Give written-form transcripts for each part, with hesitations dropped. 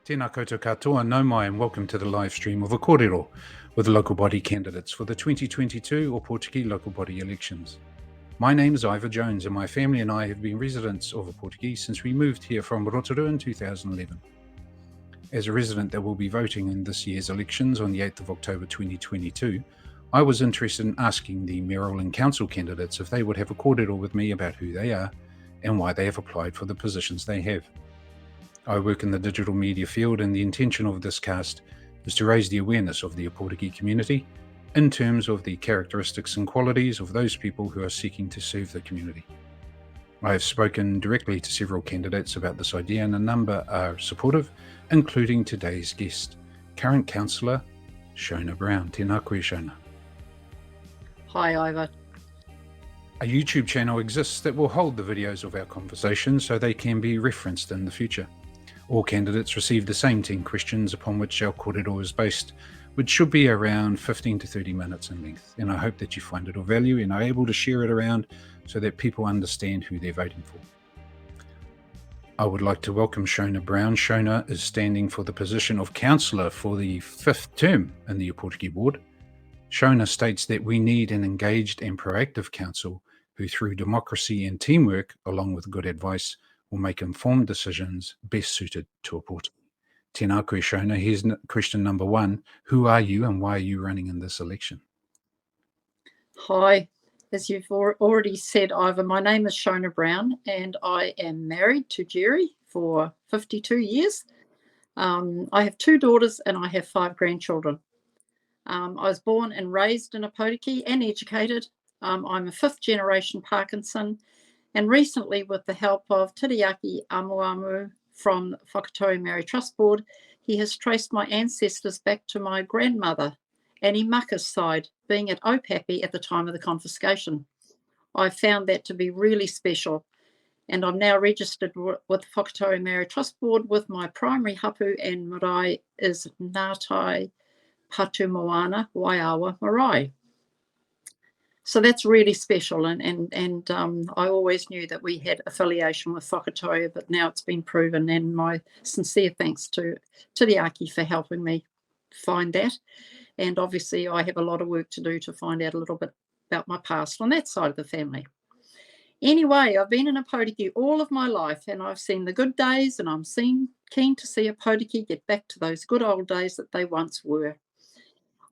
Tēnā koutou katoa, no mai, and welcome to the live stream of a kōrero with local body candidates for the 2022 Ōpōtiki Local Body Elections. My name is Ivor Jones, and my family and I have been residents of Ōpōtiki since we moved here from Rotorua in 2011. As a resident that will be voting in this year's elections on the 8th of October 2022, I was interested in asking the mayoral and council candidates if they would have a kōrero with me about who they are and why they have applied for the positions they have. I work in the digital media field, and the intention of this cast is to raise the awareness of the Ōpōtiki community in terms of the characteristics and qualities of those people who are seeking to serve the community. I have spoken directly to several candidates about this idea, and a number are supportive, including today's guest, current Councillor Shona Browne. Tēnā koe, Shona. Hi, Ivor. A YouTube channel exists that will hold the videos of our conversations so they can be referenced in the future. All candidates receive the same 10 questions upon which our kōrero is based, which should be around 15 to 30 minutes in length. And I hope that you find it of value and are able to share it around so that people understand who they're voting for. I would like to welcome Shona Browne. Shona is standing for the position of councillor for the 5th term in the Ōpōtiki Board. Shona states that we need an engaged and proactive council who, through democracy and teamwork, along with good advice, will make informed decisions best suited to Ōpōtiki. Tēnā koe, Shona. Here's question number 1. Who are you and why are you running in this election? Hi. As you've already said, Ivor, my name is Shona Browne and I am married to Jerry for 52 years. I have 2 daughters and I have 5 grandchildren. I was born and raised in Ōpōtiki and educated. I'm a 5th generation Parkinson, and recently, with the help of Tiriaki Amuamu from the Whakatau Maori Trust Board, he has traced my ancestors back to my grandmother, Annie Mucker's side, being at Ōpapi at the time of the confiscation. I found that to be really special, and I'm now registered with the Whakatau Maori Trust Board with my primary hapu and marae is Ngātai Patu Moana Waiawa Marae. So that's really special, and I always knew that we had affiliation with Whakatau, but now it's been proven, and my sincere thanks to the Aki for helping me find that. And obviously I have a lot of work to do to find out a little bit about my past on that side of the family. Anyway, I've been in Ōpōtiki all of my life, and I've seen the good days, and I'm keen to see Ōpōtiki get back to those good old days that they once were.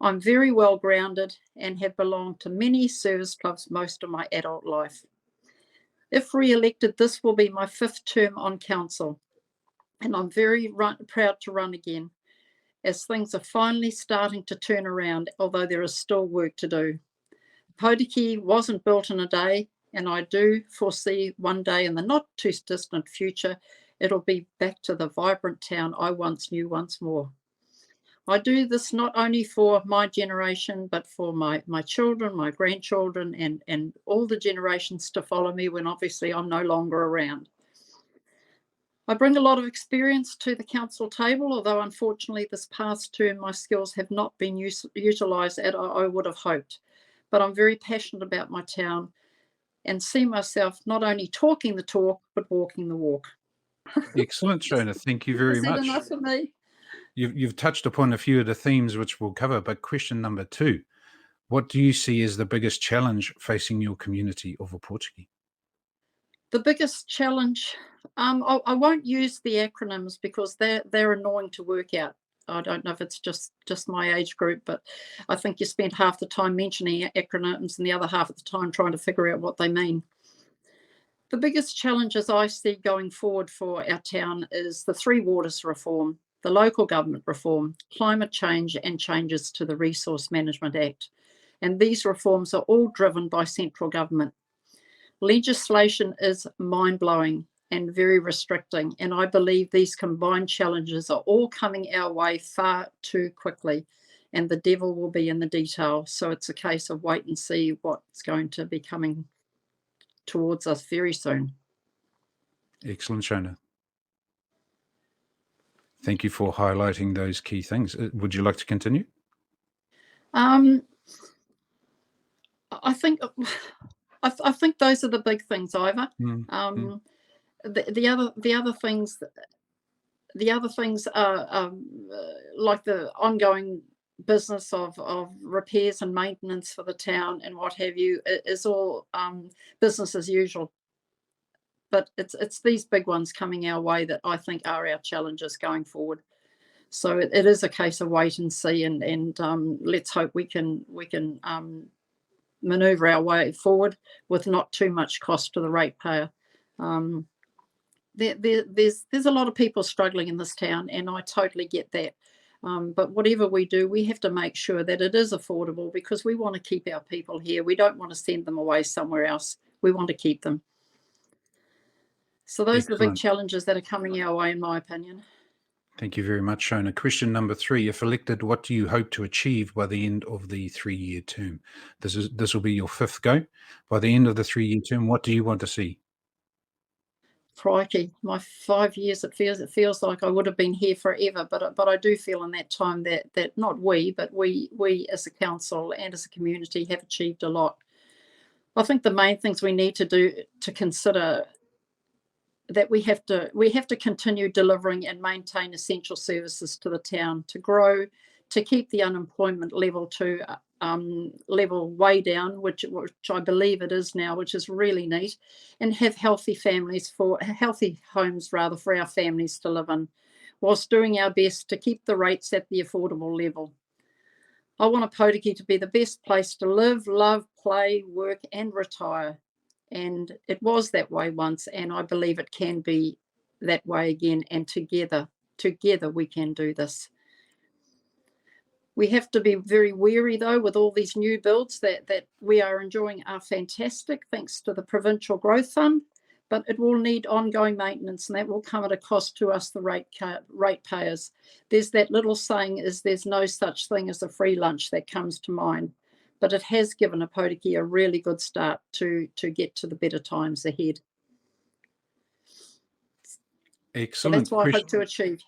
I'm very well grounded and have belonged to many service clubs most of my adult life. If re-elected, this will be my 5th term on council, and I'm very proud to run again, as things are finally starting to turn around, although there is still work to do. Ōpōtiki wasn't built in a day, and I do foresee one day in the not too distant future, it'll be back to the vibrant town I once knew once more. I do this not only for my generation, but for my children, my grandchildren, and all the generations to follow me when obviously I'm no longer around. I bring a lot of experience to the council table, although unfortunately this past term my skills have not been utilised as I would have hoped. But I'm very passionate about my town and see myself not only talking the talk, but walking the walk. Excellent, Shona. Thank you very much. Is that enough for me? You've touched upon a few of the themes which we'll cover, but question number 2, what do you see as the biggest challenge facing your community of Ōpōtiki? The biggest challenge, I won't use the acronyms because they're annoying to work out. I don't know if it's just my age group, but I think you spend half the time mentioning acronyms and the other half of the time trying to figure out what they mean. The biggest challenges I see going forward for our town is the 3 waters reform, the local government reform, climate change, and changes to the Resource Management Act. And these reforms are all driven by central government. Legislation is mind-blowing and very restricting, and I believe these combined challenges are all coming our way far too quickly, and the devil will be in the detail. So it's a case of wait and see what's going to be coming towards us very soon. Excellent, Shona. Thank you for highlighting those key things. Would you like to continue? I think those are the big things, Ivor. The other things the other things are like the ongoing business of repairs and maintenance for the town and what have you is all business as usual. But it's these big ones coming our way that I think are our challenges going forward. So it is a case of wait and see, and let's hope we can manoeuvre our way forward with not too much cost to the ratepayer. There's a lot of people struggling in this town, and I totally get that. But whatever we do, we have to make sure that it is affordable because we want to keep our people here. We don't want to send them away somewhere else. We want to keep them. So those are the big Excellent. challenges that are coming our way, in my opinion. Thank you very much, Shona. Question number 3. If elected, what do you hope to achieve by the end of the 3-year term? This will be your 5th go. By the end of the 3-year term, what do you want to see? Crikey, my 5 years, it feels like I would have been here forever, but I do feel in that time that not we, but we as a council and as a community have achieved a lot. I think the main things we need to do to consider that we have to continue delivering and maintain essential services to the town, to grow, to keep the unemployment level to level way down, which I believe it is now, which is really neat, and have healthy homes rather for our families to live in, whilst doing our best to keep the rates at the affordable level. I want Ōpōtiki to be the best place to live, love, play, work, and retire. And it was that way once, and I believe it can be that way again. And together we can do this. We have to be very wary, though, with all these new builds that we are enjoying are fantastic, thanks to the Provincial Growth Fund, but it will need ongoing maintenance, and that will come at a cost to us, the ratepayers. There's that little saying is there's no such thing as a free lunch that comes to mind, but it has given Ōpōtiki a really good start to get to the better times ahead. Excellent. So that's what I hope to achieve.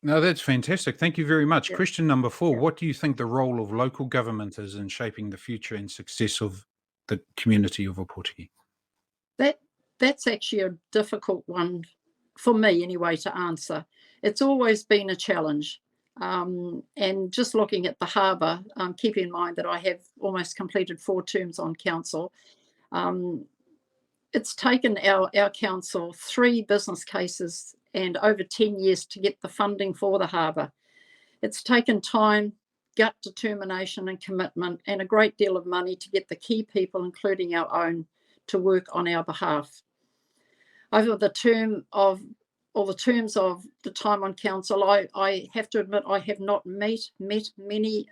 No, that's fantastic. Thank you very much. Yeah. Question number 4. What do you think the role of local government is in shaping the future and success of the community of Ōpōtiki? That's actually a difficult one for me anyway to answer. It's always been a challenge. And just looking at the harbour, keep in mind that I have almost completed 4 terms on council. It's taken our council 3 business cases and over 10 years to get the funding for the harbour. It's taken time, gut determination and commitment, and a great deal of money to get the key people, including our own, to work on our behalf. Over the terms of the time on council, I have to admit I have not met many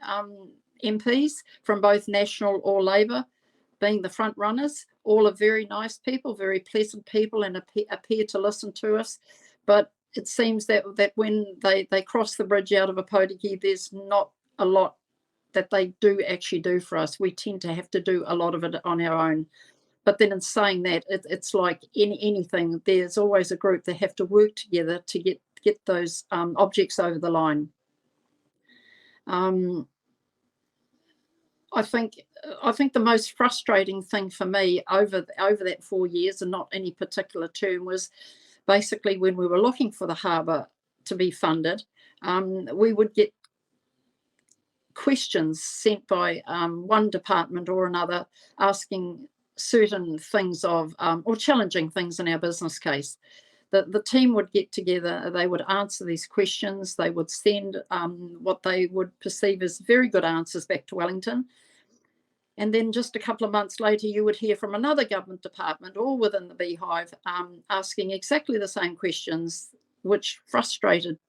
MPs from both National or Labor, being the front runners. All are very nice people, very pleasant people, and appear to listen to us. But it seems that when they cross the bridge out of Ōpōtiki, there's not a lot that they do actually do for us. We tend to have to do a lot of it on our own. But then in saying that, it's like anything, there's always a group that have to work together to get those objects over the line. I think the most frustrating thing for me over that 4 years, and not any particular term, was basically when we were looking for the harbour to be funded, we would get questions sent by one department or another asking certain things or challenging things in our business case. The team would get together, they would answer these questions, they would send what they would perceive as very good answers back to Wellington. And then just a couple of months later, you would hear from another government department, all within the beehive, asking exactly the same questions, which frustrated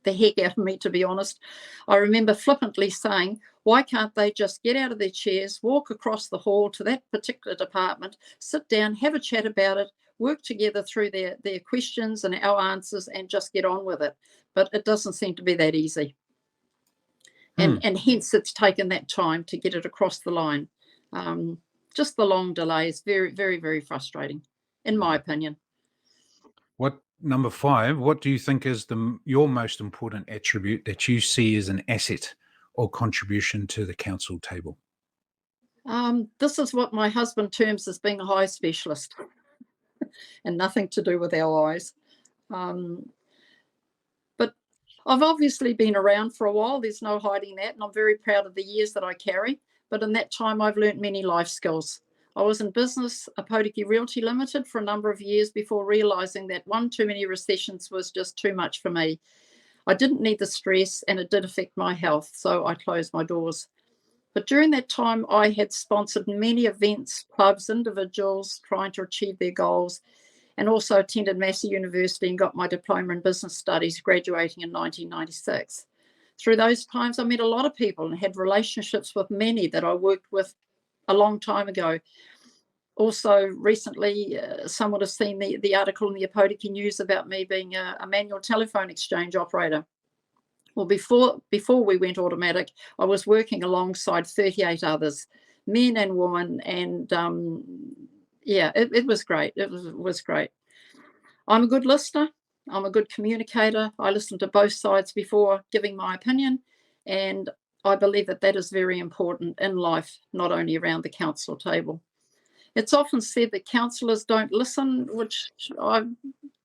the heck out of me, to be honest. I remember flippantly saying, why can't they just get out of their chairs, walk across the hall to that particular department, sit down, have a chat about it, work together through their questions and our answers, and just get on with it? But it doesn't seem to be that easy. And hence it's taken that time to get it across the line. Just the long delay is very, very, very frustrating, in my opinion. Number 5, what do you think is your most important attribute that you see as an asset or contribution to the council table? This is what my husband terms as being a high specialist and nothing to do with our eyes. I've obviously been around for a while, there's no hiding that, and I'm very proud of the years that I carry, but in that time I've learnt many life skills. I was in business, Ōpōtiki Realty Limited, for a number of years before realising that one too many recessions was just too much for me. I didn't need the stress and it did affect my health, so I closed my doors. But during that time, I had sponsored many events, clubs, individuals trying to achieve their goals, and also attended Massey University and got my diploma in business studies, graduating in 1996. Through those times, I met a lot of people and had relationships with many that I worked with a long time ago. Also, recently, someone has seen the article in the Ōpōtiki News about me being a manual telephone exchange operator. Well, before we went automatic, I was working alongside 38 others, men and women, and it was great. It was great. I'm a good listener. I'm a good communicator. I listen to both sides before giving my opinion, and I believe that that is very important in life, not only around the council table. It's often said that councillors don't listen, which I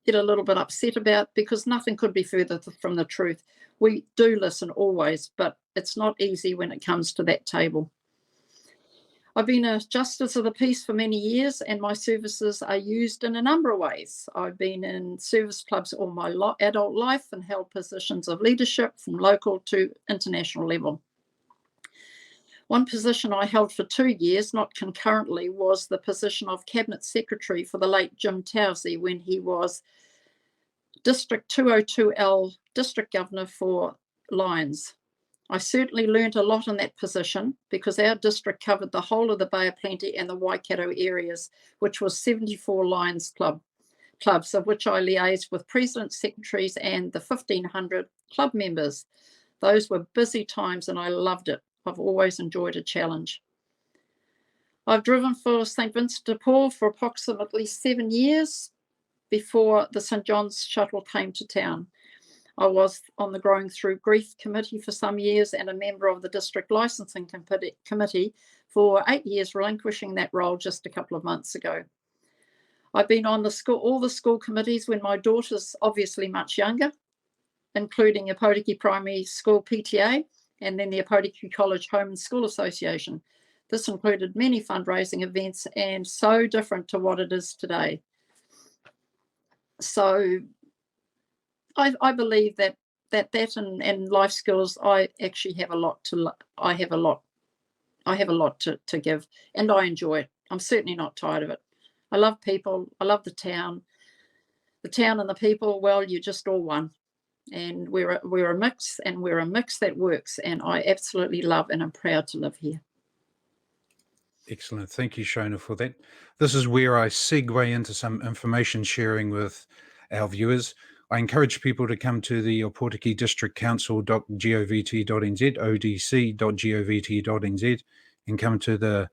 get a little bit upset about, because nothing could be further from the truth. We do listen always, but it's not easy when it comes to that table. I've been a Justice of the Peace for many years, and my services are used in a number of ways. I've been in service clubs all my adult life and held positions of leadership from local to international level. One position I held for 2 years, not concurrently, was the position of Cabinet Secretary for the late Jim Towsey when he was District 202L District Governor for Lions. I certainly learnt a lot in that position because our district covered the whole of the Bay of Plenty and the Waikato areas, which was 74 Lions clubs, of which I liaised with presidents, secretaries, and the 1,500 club members. Those were busy times and I loved it. I've always enjoyed a challenge. I've driven for St Vincent de Paul for approximately 7 years before the St John's shuttle came to town. I was on the Growing Through Grief Committee for some years and a member of the District Licensing Committee for 8 years, relinquishing that role just a couple of months ago. I've been on all the school committees when my daughter's obviously much younger, including Ōpōtiki Primary School PTA and then the Ōpōtiki College Home and School Association. This included many fundraising events and so different to what it is today. So I believe that and life skills, I actually have a lot to give, and I enjoy it. I'm certainly not tired of it. I love people. I love the town. The town and the people, well, you're just all one. And we're a mix, and we're a mix that works. And I absolutely love and I'm proud to live here. Excellent. Thank you, Shona, for that. This is where I segue into some information sharing with our viewers. I encourage people to come to the Ōpōtiki District Council.govt.nz, odc.govt.nz, and come to the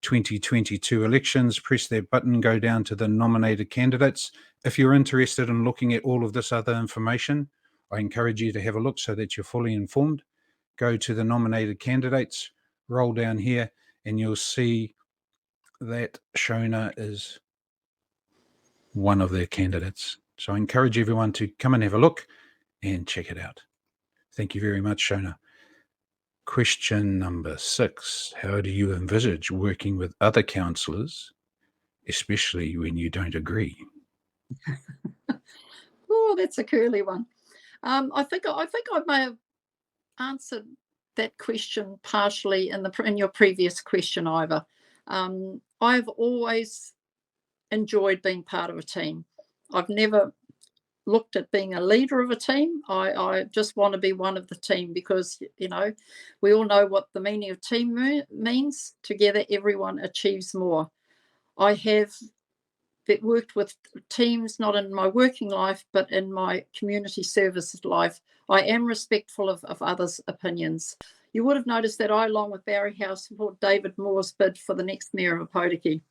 2022 elections. Press that button, go down to the nominated candidates. If you're interested in looking at all of this other information, I encourage you to have a look so that you're fully informed. Go to the nominated candidates, roll down here, and you'll see that Shona is one of their candidates. So I encourage everyone to come and have a look and check it out. Thank you very much, Shona. Question number 6. How do you envisage working with other councillors, especially when you don't agree? Oh, that's a curly one. I think I may have answered that question partially in your previous question, Ivor. I've always enjoyed being part of a team. I've never looked at being a leader of a team. I just want to be one of the team because, we all know what the meaning of team means. Together, everyone achieves more. I have worked with teams, not in my working life, but in my community services life. I am respectful of others' opinions. You would have noticed that I, along with Barry House, support David Moore's bid for the next Mayor of Ōpōtiki.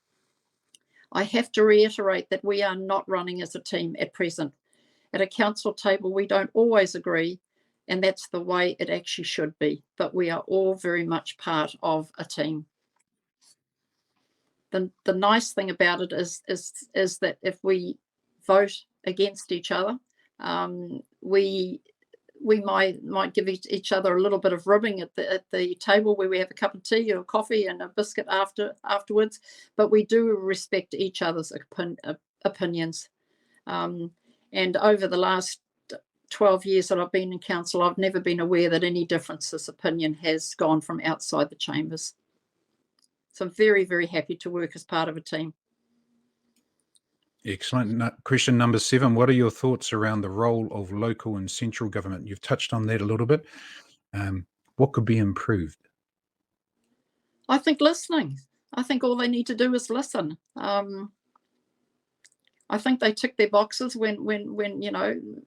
I have to reiterate that we are not running as a team at present. At a council table, we don't always agree, and that's the way it actually should be, but we are all very much part of a team. The nice thing about it is that if we vote against each other, we we might give each other a little bit of ribbing at the table where we have a cup of tea or coffee and a biscuit afterwards, but we do respect each other's opinions. And over the last 12 years that I've been in council, I've never been aware that any differences opinion has gone from outside the chambers. So I'm very, very happy to work as part of a team. Excellent. Question number 7, what are your thoughts around the role of local and central government? You've touched on that a little bit. What could be improved? I think listening. I think all they need to do is listen. I think they tick their boxes when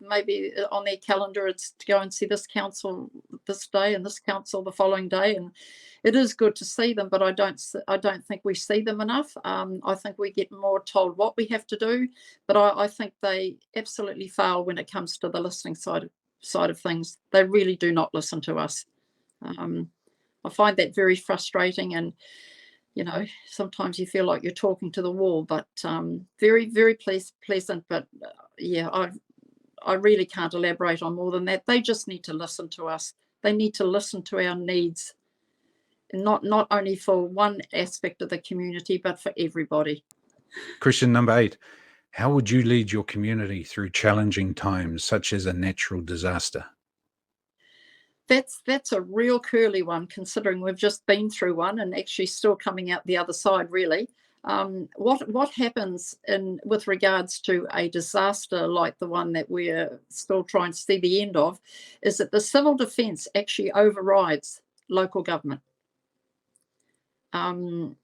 maybe on their calendar it's to go and see this council this day and this council the following day, and it is good to see them, but I don't think we see them enough. I think we get more told what we have to do, but I think they absolutely fail when it comes to the listening side of things. They really do not listen to us. I find that very frustrating, and sometimes you feel like you're talking to the wall, but very, very pleasant. But yeah, I really can't elaborate on more than that. They just need to listen to us. They need to listen to our needs, not only for one aspect of the community, but for everybody. Question number 8, how would you lead your community through challenging times, such as a natural disaster? That's a real curly one, considering we've just been through one and actually still coming out the other side, really. What happens with regards to a disaster like the one that we're still trying to see the end of is that the civil defence actually overrides local government. And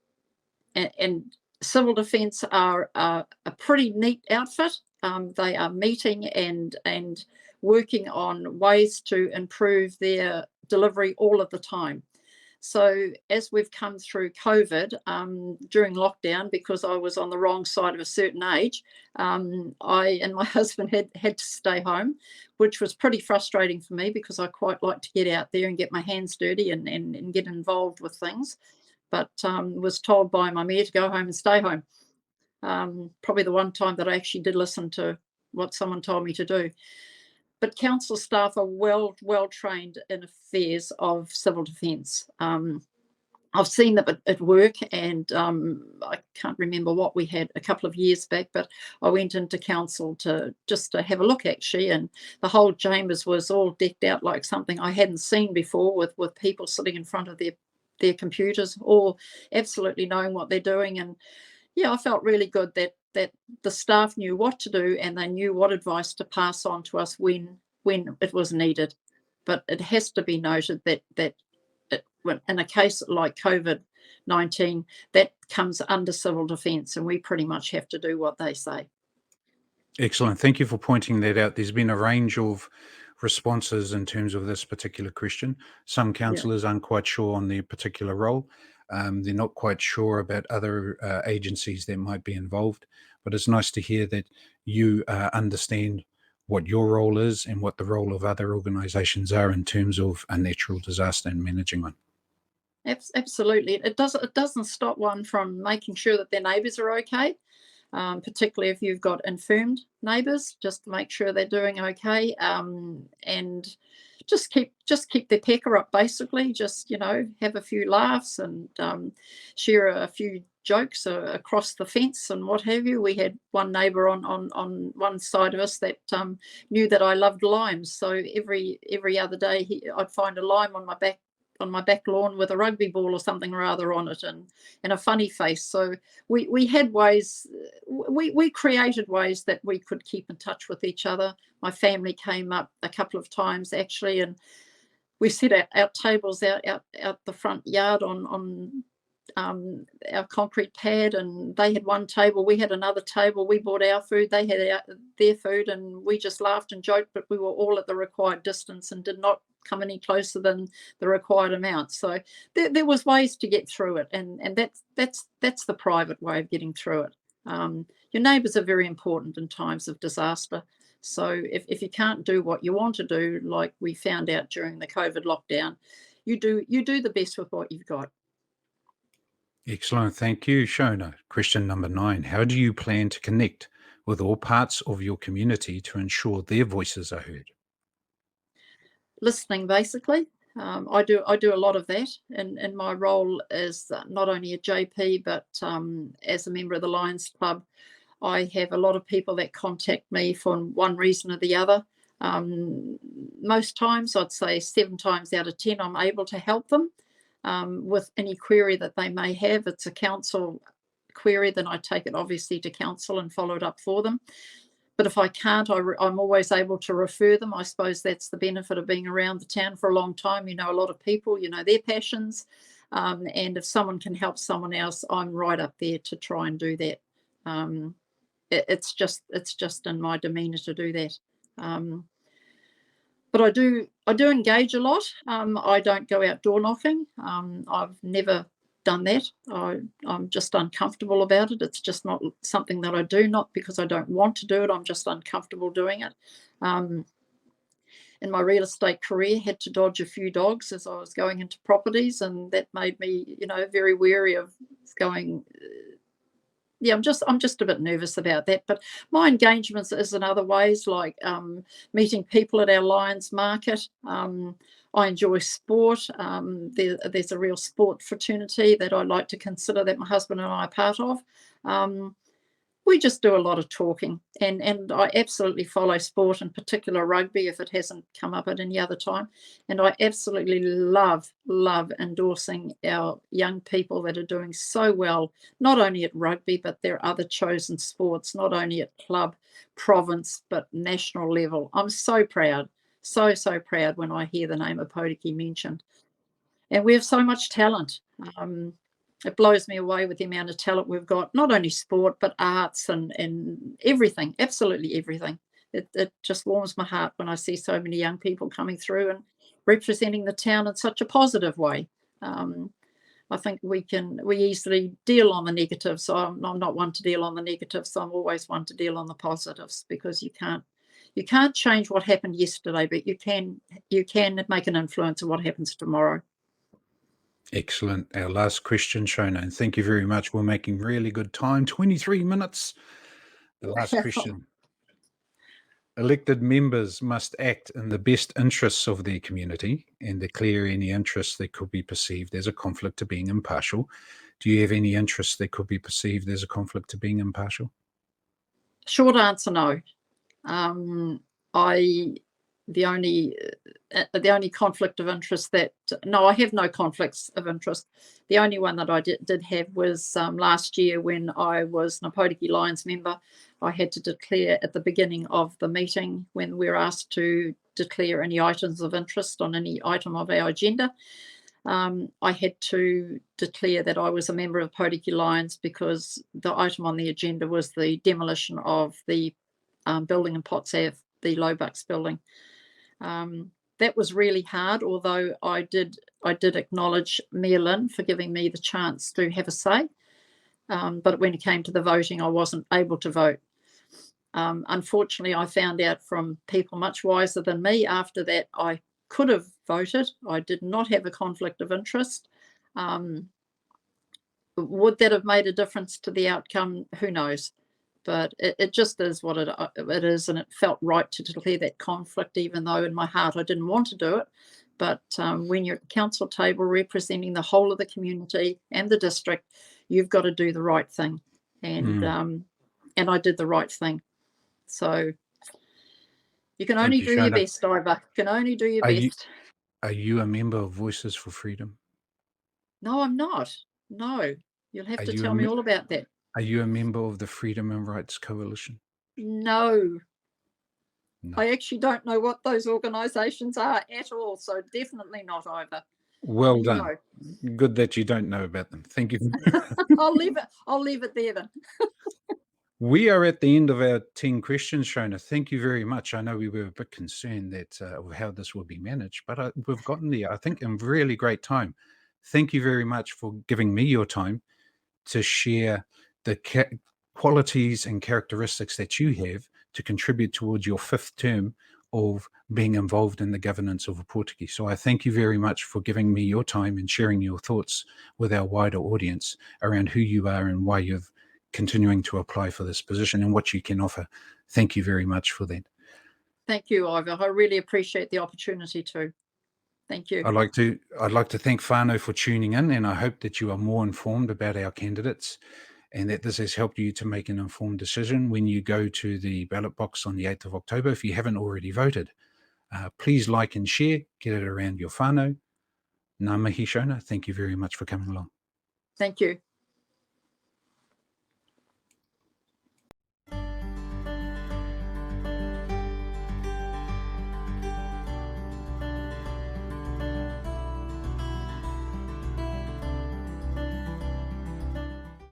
civil defence are a pretty neat outfit. They are meeting and working on ways to improve their delivery all of the time. So as we've come through COVID during lockdown, because I was on the wrong side of a certain age, I and my husband had to stay home, which was pretty frustrating for me because I quite like to get out there and get my hands dirty and get involved with things, but was told by my mayor to go home and stay home. Probably the one time that I actually did listen to what someone told me to do. But council staff are well trained in affairs of civil defence. I've seen them at work, and I can't remember what we had a couple of years back, but I went into council to have a look actually, and the whole chambers was all decked out like something I hadn't seen before, with people sitting in front of their computers, all absolutely knowing what they're doing. And yeah, I felt really good that the staff knew what to do and they knew what advice to pass on to us when it was needed. But it has to be noted that in a case like COVID-19, that comes under civil defence, and we pretty much have to do what they say. Excellent. Thank you for pointing that out. There's been a range of responses in terms of this particular question. Some councillors aren't quite sure on their particular role. They're not quite sure about other agencies that might be involved, but it's nice to hear that you understand what your role is and what the role of other organisations are in terms of a natural disaster and managing one. Absolutely. It doesn't stop one from making sure that their neighbours are okay, particularly if you've got infirmed neighbours, just to make sure they're doing okay, and just keep their pecker up, basically. Just have a few laughs and share a few jokes across the fence and what have you. We had one neighbour on one side of us that knew that I loved limes, so every other day I'd find a lime on my back lawn with a rugby ball or something or other on it, and a funny face. So we had ways, we created ways that we could keep in touch with each other. My family came up a couple of times actually, and we set our tables out the front yard on our concrete pad, and they had one table, we had another table. We bought our food, they had their food, and we just laughed and joked, but we were all at the required distance and did not come any closer than the required amount. So there was ways to get through it, and that's the private way of getting through it. Your neighbours are very important in times of disaster. So if you can't do what you want to do, like we found out during the COVID lockdown, you do the best with what you've got. Excellent. Thank you, Shona. Question number 9. How do you plan to connect with all parts of your community to ensure their voices are heard? listening, basically. I do a lot of that in my role as not only a JP, but as a member of the Lions Club. I have a lot of people that contact me for one reason or the other. Most times, I'd say 7 times out of 10, I'm able to help them with any query that they may have. It's a council query, then I take it obviously to council and follow it up for them. But if I can't, I'm always able to refer them. I suppose that's the benefit of being around the town for a long time. You know a lot of people, you know their passions, and if someone can help someone else, I'm right up there to try and do that. It's just in my demeanour to do that. But I do engage a lot. I don't go out door knocking. I've never done that. I'm just uncomfortable about it. It's just not something that I do, not because I don't want to do it. I'm just uncomfortable doing it. In my real estate career, had to dodge a few dogs as I was going into properties, and that made me, very wary of going. Yeah, I'm just a bit nervous about that. But my engagements is in other ways, like meeting people at our Lions Market. I enjoy sport. There's a real sport fraternity that I like to consider that my husband and I are part of. We just do a lot of talking, and I absolutely follow sport, in particular rugby, if it hasn't come up at any other time. And I absolutely love endorsing our young people that are doing so well, not only at rugby, but their other chosen sports, not only at club, province, but national level. I'm so proud, so proud when I hear the name of Ōpōtiki mentioned. And we have so much talent. It blows me away with the amount of talent we've got, not only sport, but arts and everything, absolutely everything. It just warms my heart when I see so many young people coming through and representing the town in such a positive way. I think we easily deal on the negatives. So I'm not one to deal on the negatives. I'm always one to deal on the positives, because you can't change what happened yesterday, but you can make an influence on what happens tomorrow. Excellent. Our last question, Shona, and thank you very much. We're making really good time. 23 minutes. The last question. Elected members must act in the best interests of their community and declare any interests that could be perceived as a conflict to being impartial. Do you have any interests that could be perceived as a conflict to being impartial? Short answer, no. The only conflict of interest I have no conflicts of interest. The only one that I did have was last year when I was an Ōpōtiki Lions member. I had to declare at the beginning of the meeting, when we were asked to declare any items of interest on any item of our agenda. I had to declare that I was a member of Ōpōtiki Lions because the item on the agenda was the demolition of the building in Potts Ave, the Lobucks building. That was really hard, although I did acknowledge Mayor Lynn for giving me the chance to have a say. But when it came to the voting, I wasn't able to vote. Unfortunately, I found out from people much wiser than me after that I could have voted. I did not have a conflict of interest. Would that have made a difference to the outcome? Who knows? But it just is what it is, and it felt right to declare that conflict, even though in my heart I didn't want to do it. But when you're at the council table representing the whole of the community and the district, you've got to do the right thing. And I did the right thing. So you can only do your best, Ivor. You can only do your best. Are you a member of Voices for Freedom? No, I'm not. No. You'll have to tell me all about that. Are you a member of the Freedom and Rights Coalition? No. I actually don't know what those organisations are at all, so definitely not either. Well done. No. Good that you don't know about them. Thank you. I'll leave it there then. We are at the end of our 10 questions, Shona. Thank you very much. I know we were a bit concerned that how this will be managed, but we've gotten there, I think, in really great time. Thank you very much for giving me your time to share the qualities and characteristics that you have to contribute towards your 5th term of being involved in the governance of Ōpōtiki. So I thank you very much for giving me your time and sharing your thoughts with our wider audience around who you are and why you're continuing to apply for this position and what you can offer. Thank you very much for that. Thank you, Ivor. I really appreciate the opportunity too. Thank you. I'd like to thank whānau for tuning in, and I hope that you are more informed about our candidates and that this has helped you to make an informed decision when you go to the ballot box on the 8th of October. If you haven't already voted, please like and share, get it around your whānau. Ngā mihi, Shona. Thank you very much for coming along. Thank you.